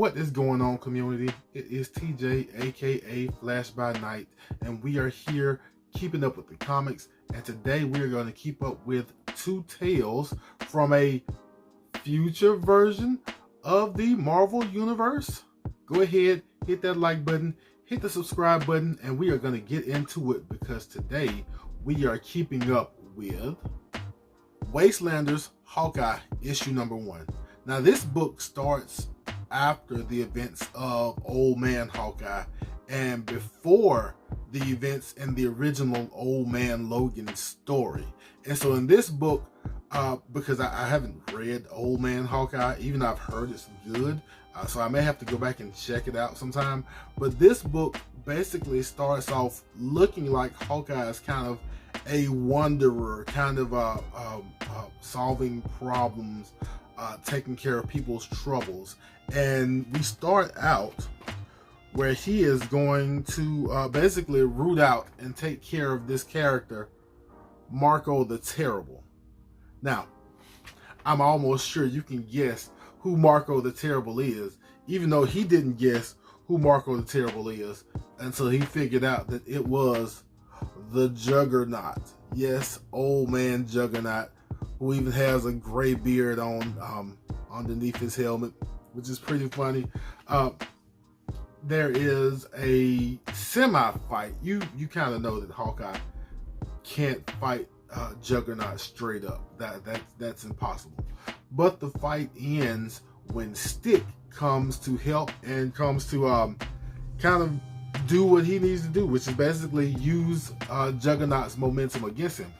What is going on, community? It is TJ, aka Flash by Night, and we are here keeping up with the comics. And today we are going to keep up with two tales from a future version of the Marvel Universe. Go ahead, hit that like button, hit the subscribe button, and we are going to get into it because today we are keeping up with Wastelanders Hawkeye issue number 1. Now this book starts after the events of Old Man Hawkeye and before the events in the original Old Man Logan story. And so in this book, because I haven't read Old Man Hawkeye, even though I've heard it's good, so I may have to go back and check it out sometime. But this book basically starts off looking like Hawkeye is kind of a wanderer, kind of solving problems, taking care of people's troubles. And we start out where he is going to basically root out and take care of this character, Marco the Terrible. Now, I'm almost sure you can guess who Marco the Terrible is, even though he didn't guess who Marco the Terrible is until he figured out that it was the Juggernaut. Yes, Old Man Juggernaut, who even has a gray beard on underneath his helmet, which is pretty funny. There is a semi-fight. You kind of know that Hawkeye can't fight Juggernaut straight up. That's impossible. But the fight ends when Stick comes to help and comes to kind of do what he needs to do, which is basically use Juggernaut's momentum against him.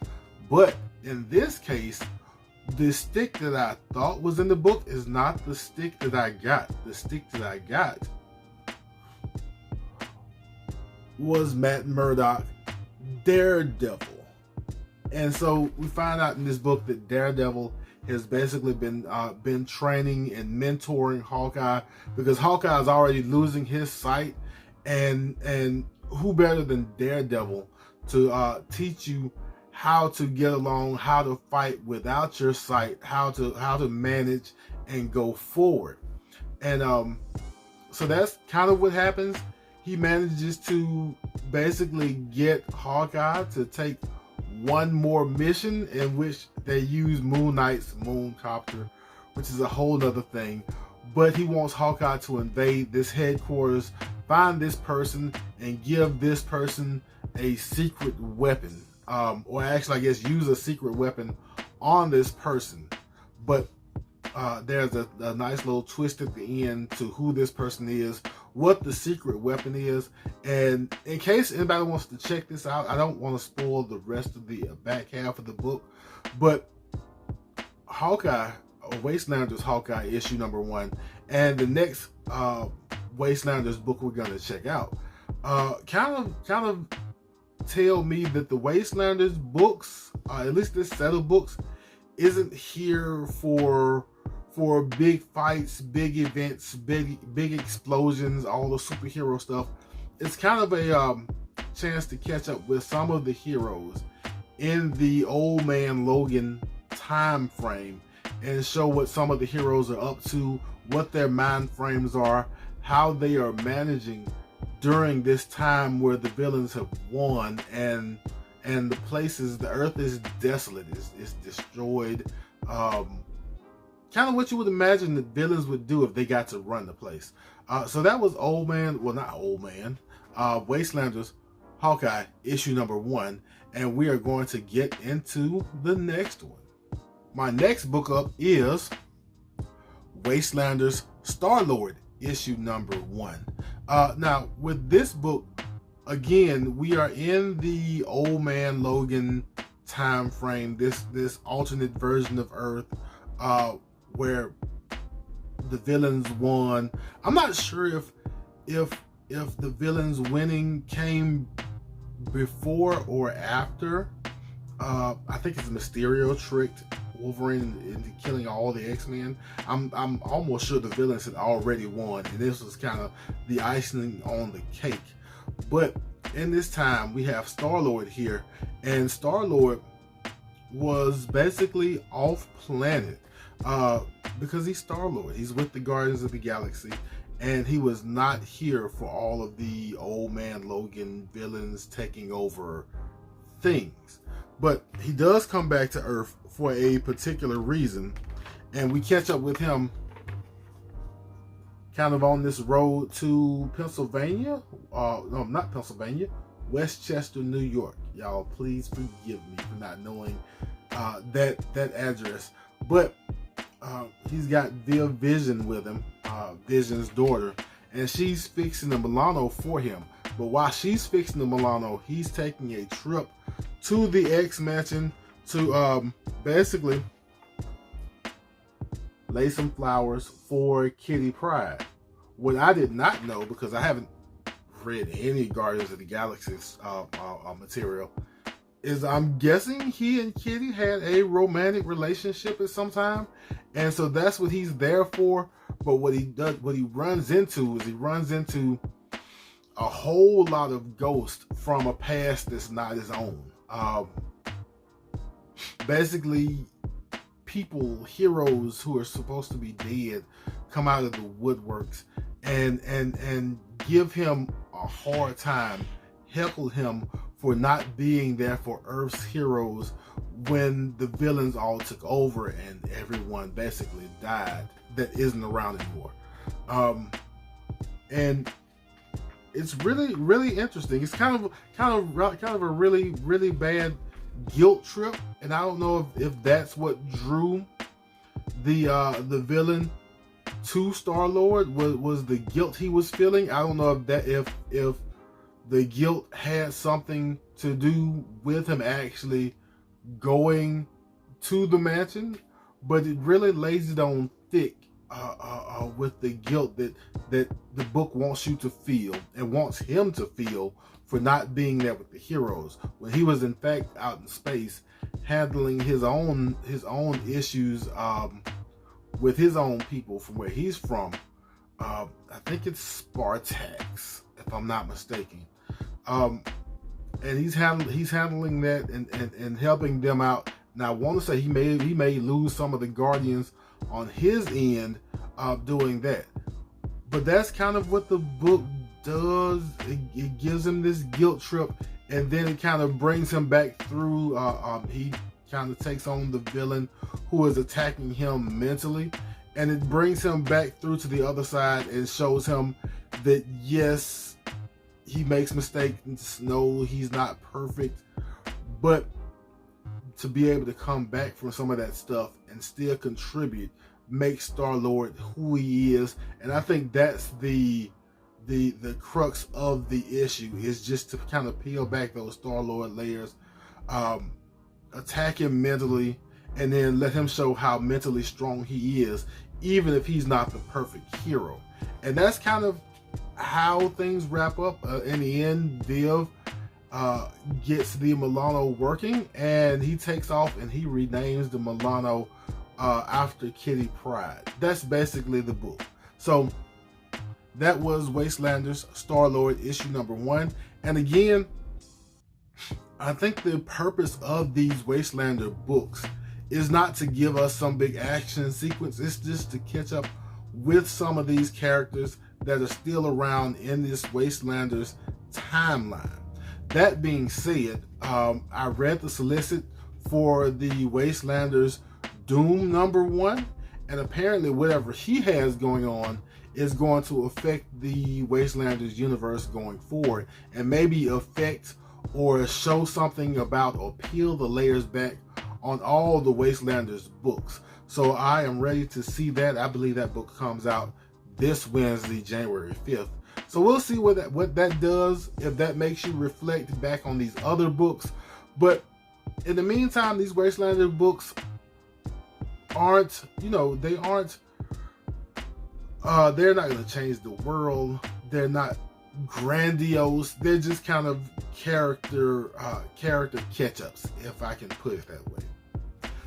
But in this case, the stick that I thought was in the book is not the stick that I got. The stick that I got was Matt Murdock, Daredevil. And so we find out in this book that Daredevil has basically been training and mentoring Hawkeye, because Hawkeye is already losing his sight, and who better than Daredevil to teach you how to get along, how to fight without your sight, how to manage and go forward. And so that's kind of what happens. He manages to basically get Hawkeye to take one more mission, in which they use Moon Knight's Mooncopter, which is a whole nother thing. But he wants Hawkeye to invade this headquarters, find this person, and give this person a secret weapon. Or actually, I guess, use a secret weapon on this person. But there's a nice little twist at the end to who this person is, what the secret weapon is. And in case anybody wants to check this out, I don't want to spoil the rest of the back half of the book, but Hawkeye, Wastelanders Hawkeye issue number 1, and the next Wastelanders book we're going to check out kind of tell me that the Wastelanders books, at least this set of books, isn't here for big fights, big events, big explosions, all the superhero stuff. It's kind of a chance to catch up with some of the heroes in the Old Man Logan time frame and show what some of the heroes are up to, what their mind frames are, how they are managing during this time where the villains have won, and the places, the earth is desolate, is destroyed. Kind of what you would imagine the villains would do if they got to run the place. So that was Wastelanders Hawkeye issue number 1, and we are going to get into the next one. My next book up is Wastelanders StarLord issue number 1. Now with this book, again, we are in the Old Man Logan time frame, this alternate version of Earth, where the villains won. I'm not sure if the villains winning came before or after. I think it's Mysterio tricked Wolverine into killing all the X-Men. I'm almost sure the villains had already won, and this was kind of the icing on the cake. But in this time, we have StarLord here, and StarLord was basically off planet because he's StarLord. He's with the Guardians of the Galaxy, and he was not here for all of the Old Man Logan villains taking over things. But he does come back to Earth for a particular reason, and we catch up with him kind of on this road to Pennsylvania. No, not Pennsylvania, Westchester, New York. Y'all, please forgive me for not knowing that address. But he's got Vision with him, Vision's daughter, and she's fixing the Milano for him. But while she's fixing the Milano, he's taking a trip to the X Mansion to basically lay some flowers for Kitty Pryde. What I did not know, because I haven't read any Guardians of the Galaxy material, is I'm guessing he and Kitty had a romantic relationship at some time, and so that's what he's there for. But what he runs into a whole lot of ghosts from a past that's not his own. Basically, people, heroes who are supposed to be dead, come out of the woodworks and give him a hard time, heckle him for not being there for Earth's heroes when the villains all took over and everyone basically died that isn't around anymore. And it's really interesting. It's kind of a really bad guilt trip, and I don't know if that's what drew the villain to StarLord was the guilt he was feeling. I don't know if the guilt had something to do with him actually going to the mansion, but it really lays it on thick with the guilt that the book wants you to feel and wants him to feel for not being there with the heroes when he was in fact out in space handling his own issues with his own people from where he's from. I think it's Spartax, if I'm not mistaken. And he's handling that and helping them out. Now I want to say he may lose some of the Guardians on his end doing that, but that's kind of what the book does. It gives him this guilt trip, and then it kind of brings him back through. He kind of takes on the villain who is attacking him mentally, and it brings him back through to the other side and shows him that yes, he makes mistakes. No, he's not perfect, but to be able to come back from some of that stuff and still contribute makes StarLord who he is. And I think that's the crux of the issue, is just to kind of peel back those StarLord layers, attack him mentally, and then let him show how mentally strong he is, even if he's not the perfect hero. And that's kind of how things wrap up. In the end, Viv gets the Milano working, and he takes off and he renames the Milano after Kitty Pryde. That's basically the book. So that was Wastelanders StarLord issue number 1. And again, I think the purpose of these Wastelander books is not to give us some big action sequence. It's just to catch up with some of these characters that are still around in this Wastelanders timeline. That being said, I read the solicit for the Wastelanders Doom number 1, and apparently whatever he has going on is going to affect the Wastelanders universe going forward, and maybe affect or show something about or peel the layers back on all the Wastelanders books. So I am ready to see that. I believe that book comes out this Wednesday, January 5th. So we'll see what that does, if that makes you reflect back on these other books. But in the meantime, these Wastelanders books aren't, they're not going to change the world. They're not grandiose. They're just kind of character catch-ups, if I can put it that way.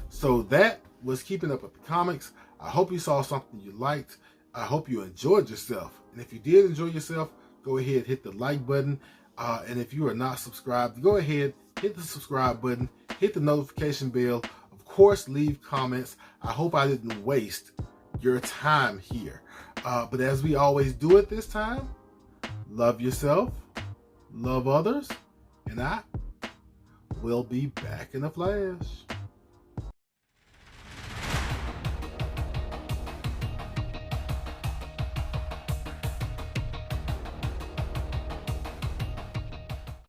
So that was Keeping Up with the Comics. I hope you saw something you liked. I hope you enjoyed yourself. And if you did enjoy yourself, go ahead, hit the like button. And if you are not subscribed, go ahead, hit the subscribe button, hit the notification bell. Of course, leave comments. I hope I didn't waste your time here. But as we always do at this time, love yourself, love others, and I will be back in a flash.